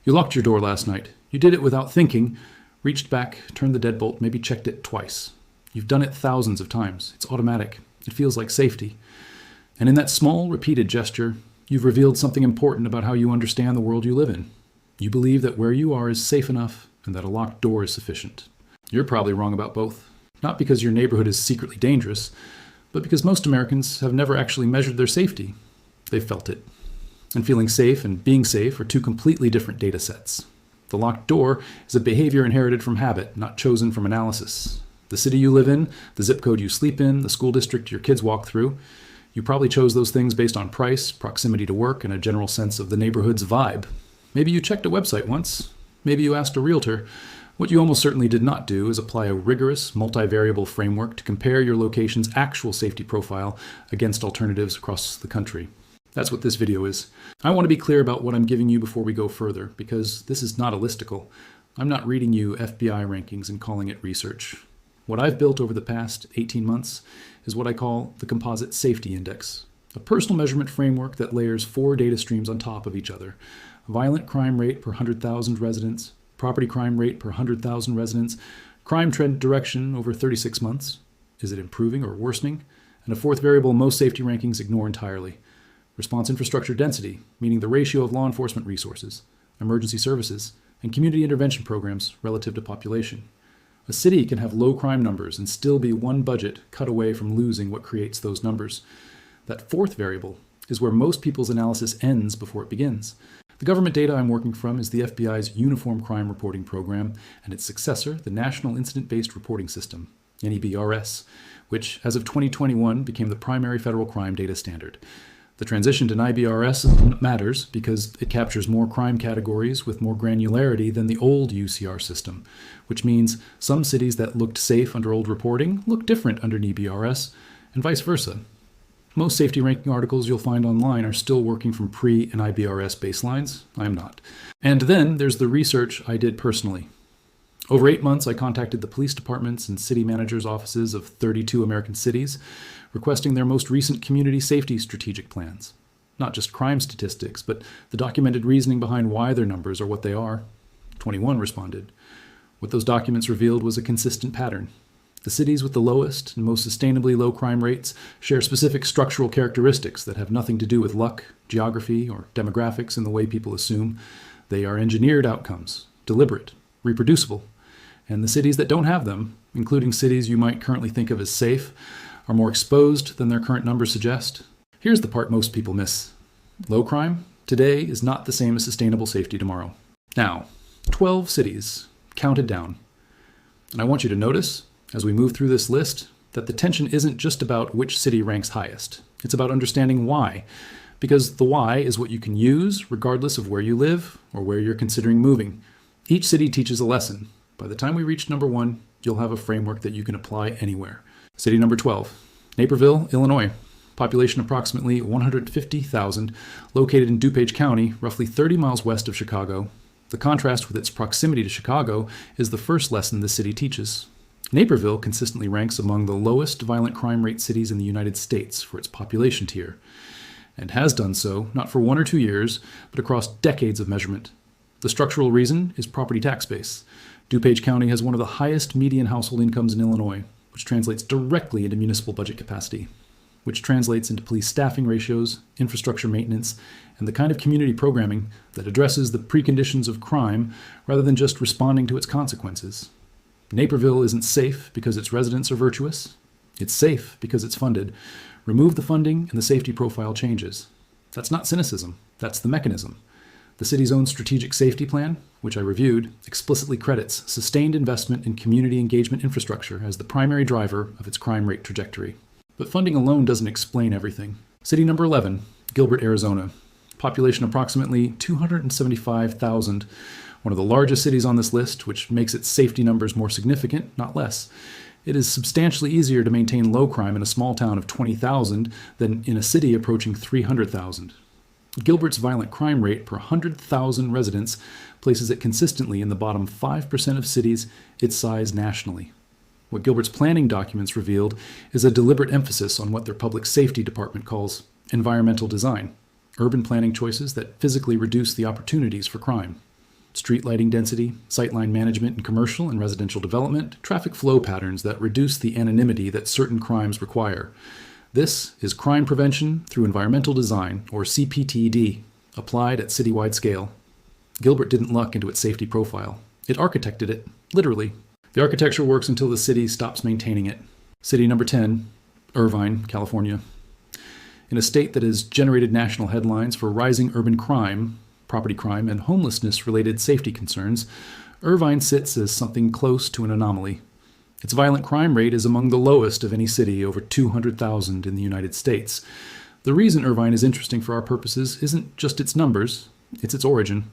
You locked your door last night. You did it without thinking, reached back, turned the deadbolt, maybe checked it twice. You've done it thousands of times. It's automatic. It feels like safety. And in that small, repeated gesture, you've revealed something important about how you understand the world you live in. You believe that where you are is safe enough and that a locked door is sufficient. You're probably wrong about both. Not because your neighborhood is secretly dangerous, but because most Americans have never actually measured their safety. They've felt it. And feeling safe and being safe are two completely different data sets. The locked door is a behavior inherited from habit, not chosen from analysis. The city you live in, the zip code you sleep in, the school district your kids walk through, you probably chose those things based on price, proximity to work, and a general sense of the neighborhood's vibe. Maybe you checked a website once. Maybe you asked a realtor. What you almost certainly did not do is apply a rigorous, multivariable framework to compare your location's actual safety profile against alternatives across the country. That's what this video is. I want to be clear about what I'm giving you before we go further, because this is not a listicle. I'm not reading you FBI rankings and calling it research. What I've built over the past 18 months is what I call the Composite Safety Index, a personal measurement framework that layers 4 data streams on top of each other: violent crime rate per 100,000 residents, property crime rate per 100,000 residents, crime trend direction over 36 months, is it improving or worsening, and a fourth variable most safety rankings ignore entirely: response infrastructure density, meaning the ratio of law enforcement resources, emergency services, and community intervention programs relative to population. A city can have low crime numbers and still be one budget cut away from losing what creates those numbers. That fourth variable is where most people's analysis ends before it begins. The government data I'm working from is the FBI's Uniform Crime Reporting Program and its successor, the National Incident-Based Reporting System, NIBRS, which, as of 2021, became the primary federal crime data standard. The transition to NIBRS matters because it captures more crime categories with more granularity than the old UCR system, which means some cities that looked safe under old reporting look different under NIBRS, and vice versa. Most safety ranking articles you'll find online are still working from pre-NIBRS baselines. I am not. And then there's the research I did personally. Over 8 months, I contacted the police departments and city managers' offices of 32 American cities, requesting their most recent community safety strategic plans. Not just crime statistics, but the documented reasoning behind why their numbers are what they are. 21 responded. What those documents revealed was a consistent pattern. The cities with the lowest and most sustainably low crime rates share specific structural characteristics that have nothing to do with luck, geography, or demographics in the way people assume. They are engineered outcomes, deliberate, reproducible. And the cities that don't have them, including cities you might currently think of as safe, are more exposed than their current numbers suggest. Here's the part most people miss. Low crime today is not the same as sustainable safety tomorrow. Now, 12 cities counted down. And I want you to notice, as we move through this list, that the tension isn't just about which city ranks highest. It's about understanding why. Because the why is what you can use regardless of where you live or where you're considering moving. Each city teaches a lesson. By the time we reach number 1, you'll have a framework that you can apply anywhere. City number 12, Naperville, Illinois. Population approximately 150,000, located in DuPage County, roughly 30 miles west of Chicago. The contrast with its proximity to Chicago is the first lesson the city teaches. Naperville consistently ranks among the lowest violent crime rate cities in the United States for its population tier, and has done so not for 1 or 2 years, but across decades of measurement. The structural reason is property tax base. DuPage County has one of the highest median household incomes in Illinois, which translates directly into municipal budget capacity, which translates into police staffing ratios, infrastructure maintenance, and the kind of community programming that addresses the preconditions of crime rather than just responding to its consequences. Naperville isn't safe because its residents are virtuous. It's safe because it's funded. Remove the funding and the safety profile changes. That's not cynicism. That's the mechanism. The city's own strategic safety plan, which I reviewed, explicitly credits sustained investment in community engagement infrastructure as the primary driver of its crime rate trajectory. But funding alone doesn't explain everything. City number 11, Gilbert, Arizona. Population approximately 275,000. One of the largest cities on this list, which makes its safety numbers more significant, not less. It is substantially easier to maintain low crime in a small town of 20,000 than in a city approaching 300,000. Gilbert's violent crime rate per 100,000 residents places it consistently in the bottom 5% of cities its size nationally. What Gilbert's planning documents revealed is a deliberate emphasis on what their public safety department calls environmental design, urban planning choices that physically reduce the opportunities for crime. street lighting density, sightline management in commercial and residential development, traffic flow patterns that reduce the anonymity that certain crimes require. This is crime prevention through environmental design, or CPTD, applied at citywide scale. Gilbert didn't luck into its safety profile. It architected it, literally. The architecture works until the city stops maintaining it. City number 10, Irvine, California. In a state that has generated national headlines for rising urban crime, property crime, and homelessness-related safety concerns, Irvine sits as something close to an anomaly. Its violent crime rate is among the lowest of any city, over 200,000 in the United States. The reason Irvine is interesting for our purposes isn't just its numbers, it's its origin.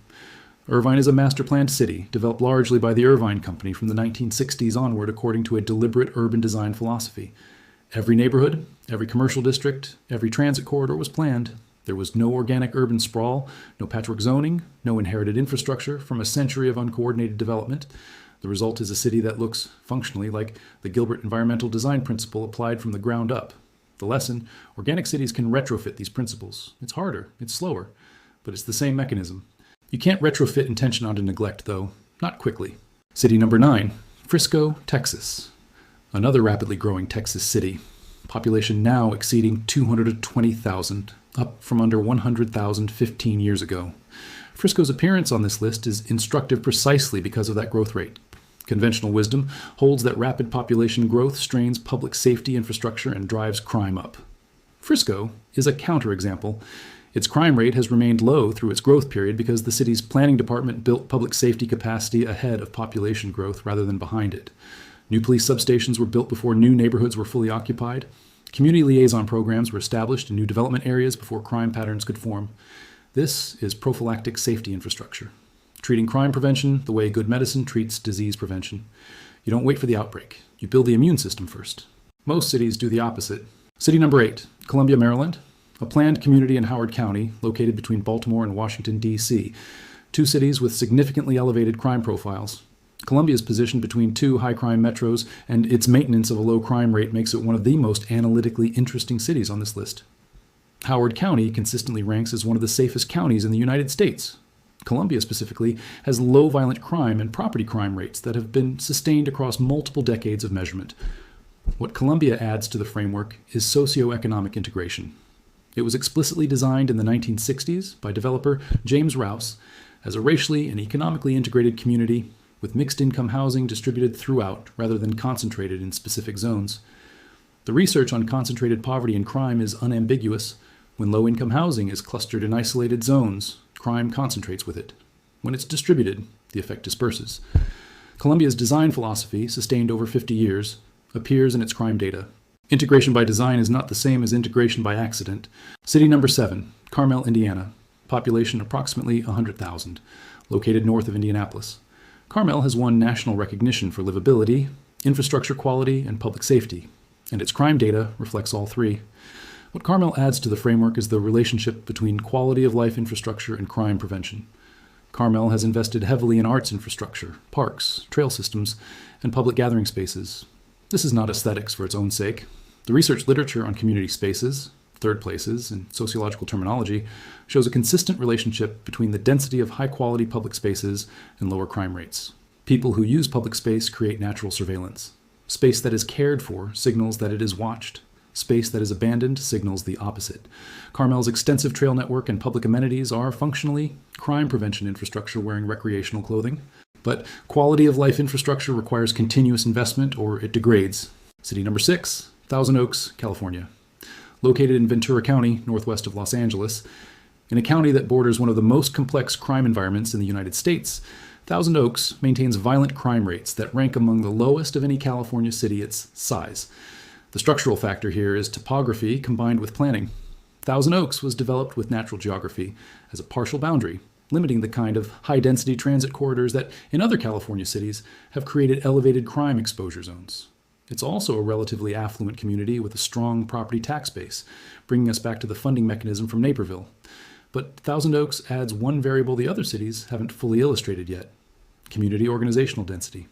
Irvine is a master-planned city, developed largely by the Irvine Company from the 1960s onward according to a deliberate urban design philosophy. Every neighborhood, every commercial district, every transit corridor was planned. There was no organic urban sprawl, no patchwork zoning, no inherited infrastructure from a century of uncoordinated development. The result is a city that looks functionally like the Gilbert environmental design principle applied from the ground up. The lesson: organic cities can retrofit these principles. It's harder, it's slower, but it's the same mechanism. You can't retrofit intention onto neglect, though. Not quickly. City number 9, Frisco, Texas. Another rapidly growing Texas city. Population now exceeding 220,000, up from under 100,000 15 years ago. Frisco's appearance on this list is instructive precisely because of that growth rate. Conventional wisdom holds that rapid population growth strains public safety infrastructure and drives crime up. Frisco is a counterexample. Its crime rate has remained low through its growth period because the city's planning department built public safety capacity ahead of population growth rather than behind it. New police substations were built before new neighborhoods were fully occupied. Community liaison programs were established in new development areas before crime patterns could form. This is prophylactic safety infrastructure, treating crime prevention the way good medicine treats disease prevention. You don't wait for the outbreak. You build the immune system first. Most cities do the opposite. City number 8, Columbia, Maryland. A planned community in Howard County, located between Baltimore and Washington, D.C., two cities with significantly elevated crime profiles. Columbia is positioned between two high-crime metros, and its maintenance of a low crime rate makes it one of the most analytically interesting cities on this list. Howard County consistently ranks as one of the safest counties in the United States. Columbia specifically has low violent crime and property crime rates that have been sustained across multiple decades of measurement. What Columbia adds to the framework is socioeconomic integration. It was explicitly designed in the 1960s by developer James Rouse as a racially and economically integrated community with mixed-income housing distributed throughout rather than concentrated in specific zones. The research on concentrated poverty and crime is unambiguous. When low-income housing is clustered in isolated zones, crime concentrates with it. When it's distributed, the effect disperses. Columbia's design philosophy, sustained over 50 years, appears in its crime data. Integration by design is not the same as integration by accident. City number 7, Carmel, Indiana. Population approximately 100,000, located north of Indianapolis. Carmel has won national recognition for livability, infrastructure quality, and public safety, and its crime data reflects all three. What Carmel adds to the framework is the relationship between quality of life infrastructure and crime prevention. Carmel has invested heavily in arts infrastructure, parks, trail systems, and public gathering spaces. This is not aesthetics for its own sake. The research literature on community spaces, third places, and sociological terminology shows a consistent relationship between the density of high-quality public spaces and lower crime rates. People who use public space create natural surveillance. Space that is cared for signals that it is watched. Space that is abandoned signals the opposite. Carmel's extensive trail network and public amenities are functionally crime prevention infrastructure wearing recreational clothing. But quality of life infrastructure requires continuous investment or it degrades. City number 6, Thousand Oaks, California. Located in Ventura County, northwest of Los Angeles, in a county that borders one of the most complex crime environments in the United States, Thousand Oaks maintains violent crime rates that rank among the lowest of any California city its size. The structural factor here is topography combined with planning. Thousand Oaks was developed with natural geography as a partial boundary, limiting the kind of high-density transit corridors that, in other California cities, have created elevated crime exposure zones. It's also a relatively affluent community with a strong property tax base, bringing us back to the funding mechanism from Naperville. But Thousand Oaks adds one variable the other cities haven't fully illustrated yet: community organizational density.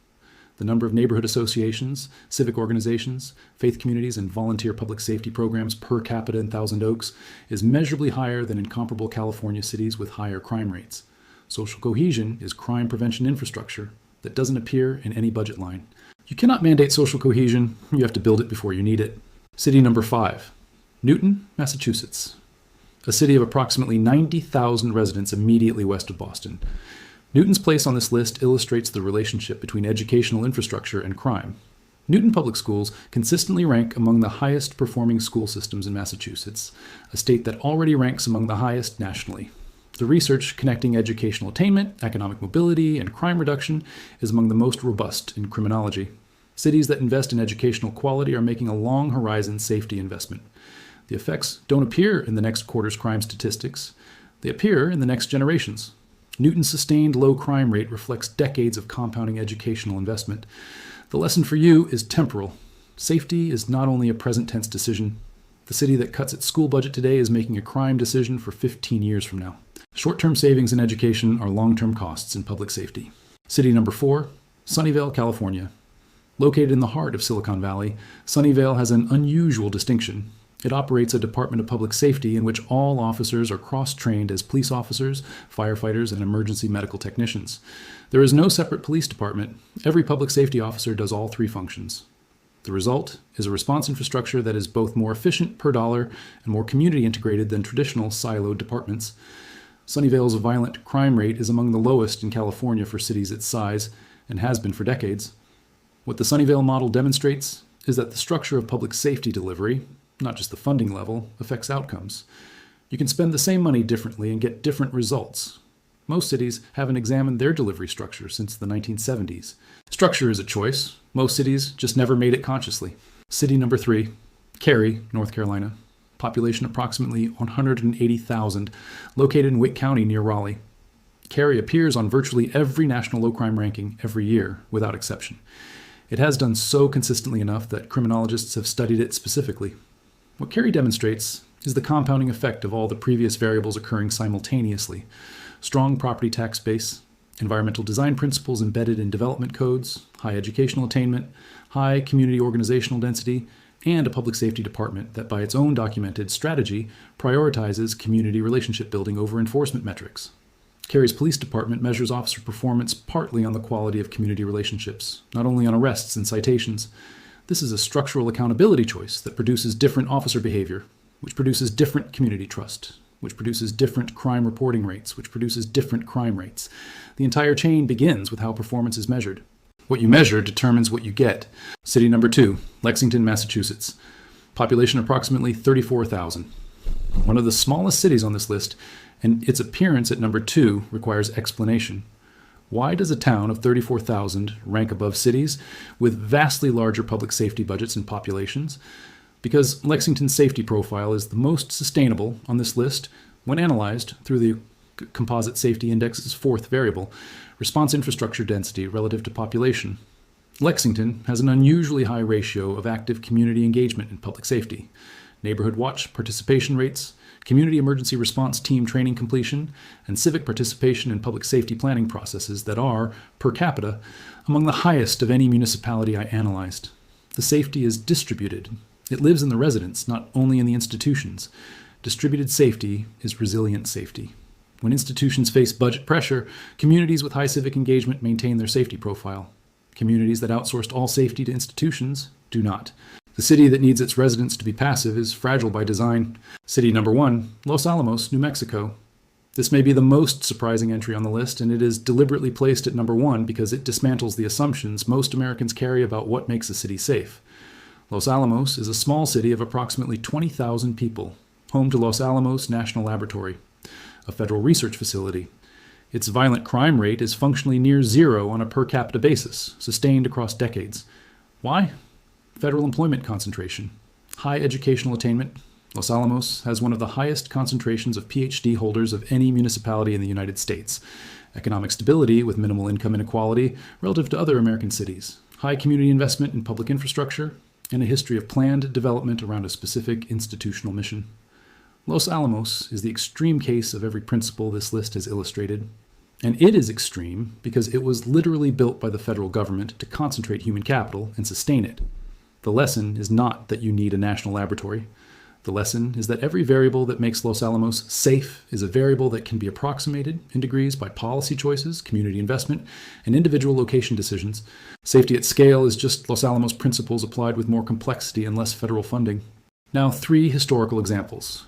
The number of neighborhood associations, civic organizations, faith communities, and volunteer public safety programs per capita in Thousand Oaks is measurably higher than in comparable California cities with higher crime rates. Social cohesion is crime prevention infrastructure that doesn't appear in any budget line. You cannot mandate social cohesion, you have to build it before you need it. City number 5, Newton, Massachusetts. A city of approximately 90,000 residents immediately west of Boston. Newton's place on this list illustrates the relationship between educational infrastructure and crime. Newton Public Schools consistently rank among the highest performing school systems in Massachusetts, a state that already ranks among the highest nationally. The research connecting educational attainment, economic mobility, and crime reduction is among the most robust in criminology. Cities that invest in educational quality are making a long horizon safety investment. The effects don't appear in the next quarter's crime statistics. They appear in the next generations. Newton's sustained low crime rate reflects decades of compounding educational investment. The lesson for you is temporal. Safety is not only a present tense decision. The city that cuts its school budget today is making a crime decision for 15 years from now. Short-term savings in education are long-term costs in public safety. City number 4, Sunnyvale, California. Located in the heart of Silicon Valley, Sunnyvale has an unusual distinction. It operates a Department of Public Safety in which all officers are cross-trained as police officers, firefighters, and emergency medical technicians. There is no separate police department. Every public safety officer does all 3 functions. The result is a response infrastructure that is both more efficient per dollar and more community integrated than traditional siloed departments. Sunnyvale's violent crime rate is among the lowest in California for cities its size, and has been for decades. What the Sunnyvale model demonstrates is that the structure of public safety delivery, not just the funding level, affects outcomes. You can spend the same money differently and get different results. Most cities haven't examined their delivery structure since the 1970s. Structure is a choice. Most cities just never made it consciously. City number 3, Cary, North Carolina. Population approximately 180,000, located in Wick County near Raleigh. Cary appears on virtually every national low crime ranking every year, without exception. It has done so consistently enough that criminologists have studied it specifically. What Cary demonstrates is the compounding effect of all the previous variables occurring simultaneously. Strong property tax base, environmental design principles embedded in development codes, high educational attainment, high community organizational density, and a public safety department that by its own documented strategy prioritizes community relationship building over enforcement metrics. Cary's police department measures officer performance partly on the quality of community relationships, not only on arrests and citations. This is a structural accountability choice that produces different officer behavior, which produces different community trust, which produces different crime reporting rates, which produces different crime rates. The entire chain begins with how performance is measured. What you measure determines what you get. City number 2, Lexington, Massachusetts. Population approximately 34,000. One of the smallest cities on this list, and its appearance at number 2 requires explanation. Why does a town of 34,000 rank above cities with vastly larger public safety budgets and populations? Because Lexington's safety profile is the most sustainable on this list when analyzed through the Composite Safety Index's 4th variable, response infrastructure density relative to population. Lexington has an unusually high ratio of active community engagement in public safety. Neighborhood watch participation rates, community emergency response team training completion, and civic participation in public safety planning processes that are, per capita, among the highest of any municipality I analyzed. The safety is distributed. It lives in the residents, not only in the institutions. Distributed safety is resilient safety. When institutions face budget pressure, communities with high civic engagement maintain their safety profile. Communities that outsourced all safety to institutions do not. The city that needs its residents to be passive is fragile by design. City number 1, Los Alamos, New Mexico. This may be the most surprising entry on the list, and it is deliberately placed at number 1 because it dismantles the assumptions most Americans carry about what makes a city safe. Los Alamos is a small city of approximately 20,000 people, home to Los Alamos National Laboratory, a federal research facility. Its violent crime rate is functionally near zero on a per capita basis, sustained across decades. Why? Federal employment concentration. High educational attainment. Los Alamos has one of the highest concentrations of PhD holders of any municipality in the United States. Economic stability with minimal income inequality relative to other American cities. High community investment in public infrastructure, and a history of planned development around a specific institutional mission. Los Alamos is the extreme case of every principle this list has illustrated, and it is extreme because it was literally built by the federal government to concentrate human capital and sustain it. The lesson is not that you need a national laboratory. The lesson is that every variable that makes Los Alamos safe is a variable that can be approximated in degrees by policy choices, community investment, and individual location decisions. Safety at scale is just Los Alamos principles applied with more complexity and less federal funding. Now, 3 historical examples.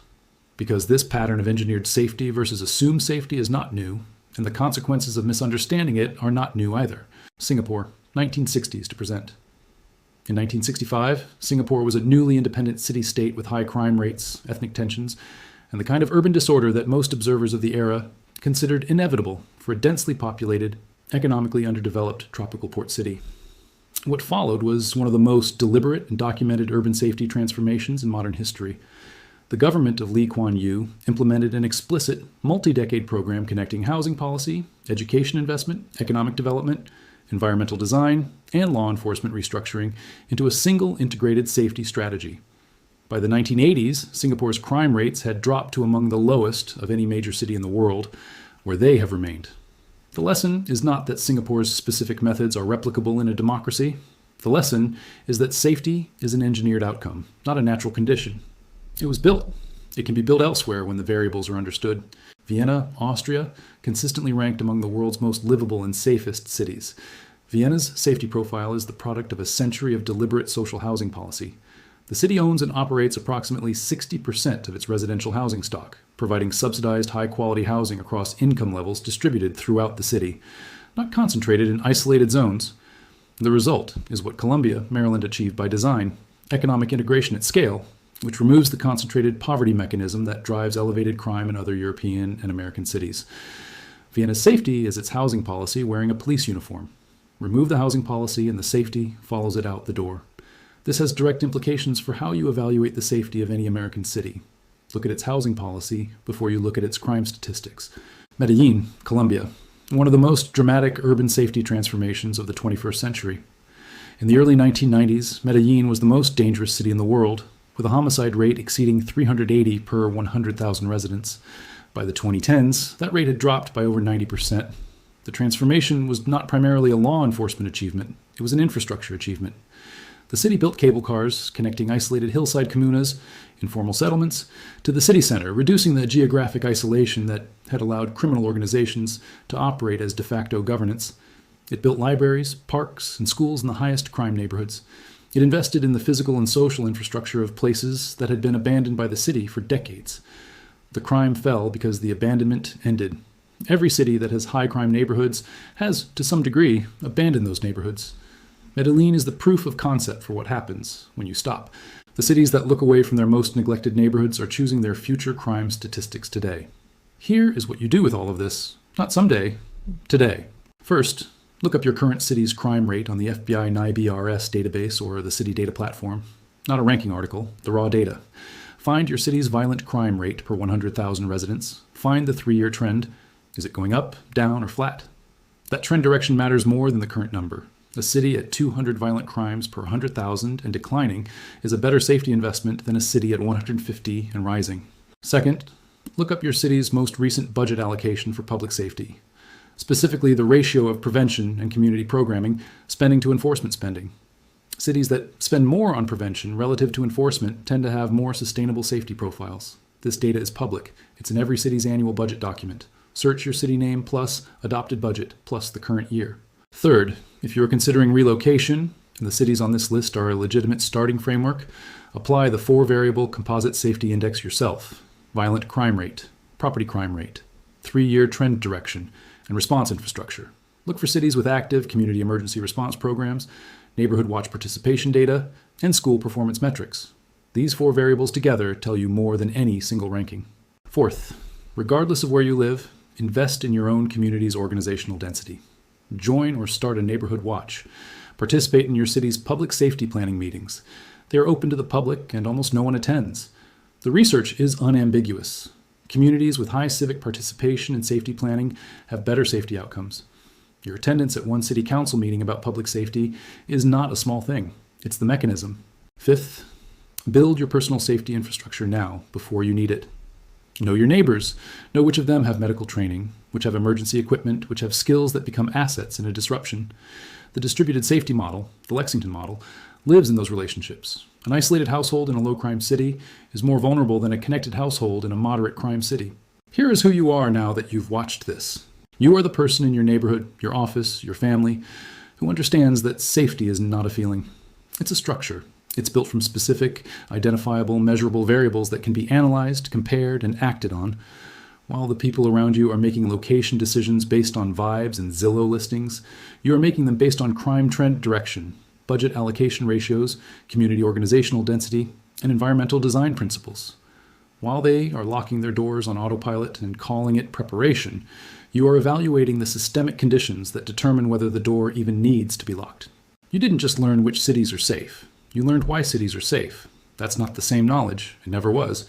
Because this pattern of engineered safety versus assumed safety is not new, and the consequences of misunderstanding it are not new either. Singapore, 1960s to present. In 1965, Singapore was a newly independent city-state with high crime rates, ethnic tensions, and the kind of urban disorder that most observers of the era considered inevitable for a densely populated, economically underdeveloped tropical port city. What followed was one of the most deliberate and documented urban safety transformations in modern history. The government of Lee Kuan Yew implemented an explicit, multi-decade program connecting housing policy, education investment, economic development, environmental design, and law enforcement restructuring into a single integrated safety strategy. By the 1980s, Singapore's crime rates had dropped to among the lowest of any major city in the world, where they have remained. The lesson is not that Singapore's specific methods are replicable in a democracy. The lesson is that safety is an engineered outcome, not a natural condition. It was built. It can be built elsewhere when the variables are understood. Vienna, Austria, consistently ranked among the world's most livable and safest cities. Vienna's safety profile is the product of a century of deliberate social housing policy. The city owns and operates approximately 60% of its residential housing stock, providing subsidized high-quality housing across income levels distributed throughout the city, not concentrated in isolated zones. The result is what Columbia, Maryland achieved by design: economic integration at scale, which removes the concentrated poverty mechanism that drives elevated crime in other European and American cities. Vienna's safety is its housing policy wearing a police uniform. Remove the housing policy and the safety follows it out the door. This has direct implications for how you evaluate the safety of any American city. Look at its housing policy before you look at its crime statistics. Medellín, Colombia, one of the most dramatic urban safety transformations of the 21st century. In the early 1990s, Medellín was the most dangerous city in the world, with a homicide rate exceeding 380 per 100,000 residents. By the 2010s, that rate had dropped by over 90%. The transformation was not primarily a law enforcement achievement, it was an infrastructure achievement. The city built cable cars connecting isolated hillside comunas, informal settlements, to the city center, reducing the geographic isolation that had allowed criminal organizations to operate as de facto governance. It built libraries, parks, and schools in the highest crime neighborhoods. It invested in the physical and social infrastructure of places that had been abandoned by the city for decades. The crime fell because the abandonment ended. Every city that has high crime neighborhoods has, to some degree, abandoned those neighborhoods. Medellín is the proof of concept for what happens when you stop. The cities that look away from their most neglected neighborhoods are choosing their future crime statistics today. Here is what you do with all of this. Not someday, today. First, look up your current city's crime rate on the FBI NIBRS database or the city data platform. Not a ranking article, the raw data. Find your city's violent crime rate per 100,000 residents. Find the 3-year trend. Is it going up, down, or flat? That trend direction matters more than the current number. A city at 200 violent crimes per 100,000 and declining is a better safety investment than a city at 150 and rising. Second, look up your city's most recent budget allocation for public safety. Specifically, the ratio of prevention and community programming spending to enforcement spending. Cities that spend more on prevention relative to enforcement tend to have more sustainable safety profiles. This data is public. It's in every city's annual budget document. Search your city name plus adopted budget plus the current year. Third, if you are considering relocation, and the cities on this list are a legitimate starting framework, apply the 4-variable Composite Safety Index yourself. Violent crime rate, property crime rate, 3-year trend direction, and response infrastructure. Look for cities with active community emergency response programs, neighborhood watch participation data, and school performance metrics. These 4 variables together tell you more than any single ranking. Fourth, regardless of where you live, invest in your own community's organizational density. Join or start a neighborhood watch. Participate in your city's public safety planning meetings. They are open to the public and almost no one attends. The research is unambiguous. Communities with high civic participation in safety planning have better safety outcomes. Your attendance at one city council meeting about public safety is not a small thing. It's the mechanism. Fifth, build your personal safety infrastructure now before you need it. Know your neighbors. Know which of them have medical training, which have emergency equipment, which have skills that become assets in a disruption. The distributed safety model, the Lexington model, lives in those relationships. An isolated household in a low-crime city is more vulnerable than a connected household in a moderate crime city. Here is who you are now that you've watched this. You are the person in your neighborhood, your office, your family, who understands that safety is not a feeling. It's a structure. It's built from specific, identifiable, measurable variables that can be analyzed, compared, and acted on. While the people around you are making location decisions based on vibes and Zillow listings, you are making them based on crime trend direction, budget allocation ratios, community organizational density, and environmental design principles. While they are locking their doors on autopilot and calling it preparation, you are evaluating the systemic conditions that determine whether the door even needs to be locked. You didn't just learn which cities are safe. You learned why cities are safe. That's not the same knowledge. It never was.